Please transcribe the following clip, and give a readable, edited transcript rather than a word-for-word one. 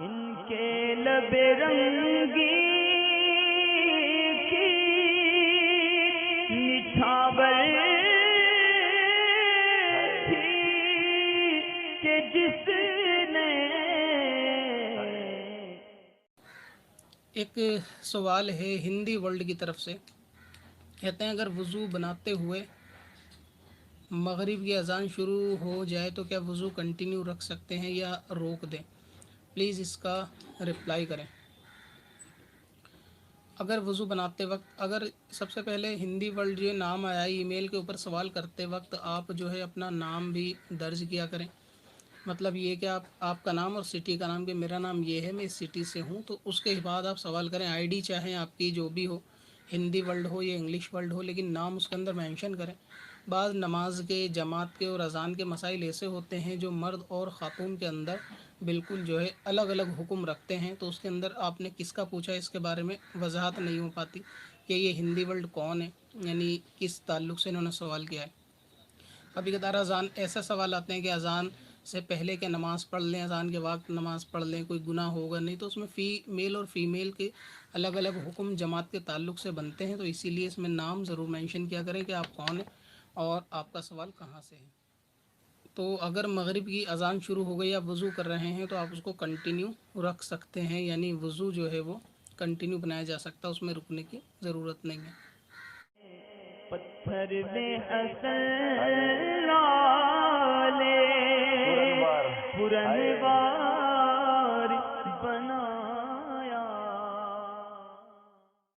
ان کے لب رنگی کی نچھاور تھی کہ جس نے ایک سوال ہے ہندی ورلڈ کی طرف سے، کہتے ہیں اگر وضو بناتے ہوئے مغرب کی اذان شروع ہو جائے تو کیا وضو کنٹینیو رکھ سکتے ہیں یا روک دیں؟ پلیز اس کا رپلائی کریں۔ اگر وضو بناتے وقت، اگر سب سے پہلے ہندی ورلڈ جو نام آیا ای میل کے اوپر سوال کرتے وقت آپ جو ہے اپنا نام بھی درج کیا کریں، مطلب یہ کہ آپ کا نام اور سٹی کا نام، کہ میرا نام یہ ہے، میں اس سٹی سے ہوں، تو اس کے بعد آپ سوال کریں۔ آئی ڈی چاہیں آپ کی جو بھی ہو، ہندی ورلڈ ہو یا انگلش ورلڈ ہو، لیکن نام اس کے اندر مینشن کریں۔ بعض نماز کے، جماعت کے اور اذان کے مسائل ایسے ہوتے ہیں جو مرد اور خاتون کے اندر بالکل جو ہے الگ الگ حکم رکھتے ہیں، تو اس کے اندر آپ نے کس کا پوچھا اس کے بارے میں وضاحت نہیں ہو پاتی کہ یہ ہندی ورلڈ کون ہے، یعنی کس تعلق سے انہوں نے سوال کیا ہے۔ کبھی کبھار اذان ایسا سوال آتے ہیں کہ اذان سے پہلے کہ نماز پڑھ لیں، اذان کے وقت نماز پڑھ لیں، کوئی گناہ ہوگا نہیں، تو اس میں میل اور فیمیل کے الگ الگ حکم جماعت کے تعلق سے بنتے ہیں، تو اسی لیے اس میں نام ضرور مینشن کیا کریں کہ آپ کون ہیں اور آپ کا سوال کہاں سے ہے۔ تو اگر مغرب کی اذان شروع ہو گئی، آپ وضو کر رہے ہیں، تو آپ اس کو کنٹینیو رکھ سکتے ہیں، یعنی وضو جو ہے وہ کنٹینیو بنایا جا سکتا ہے، اس میں رکنے کی ضرورت نہیں ہے۔ پتھر میں اثر لالے پرنوار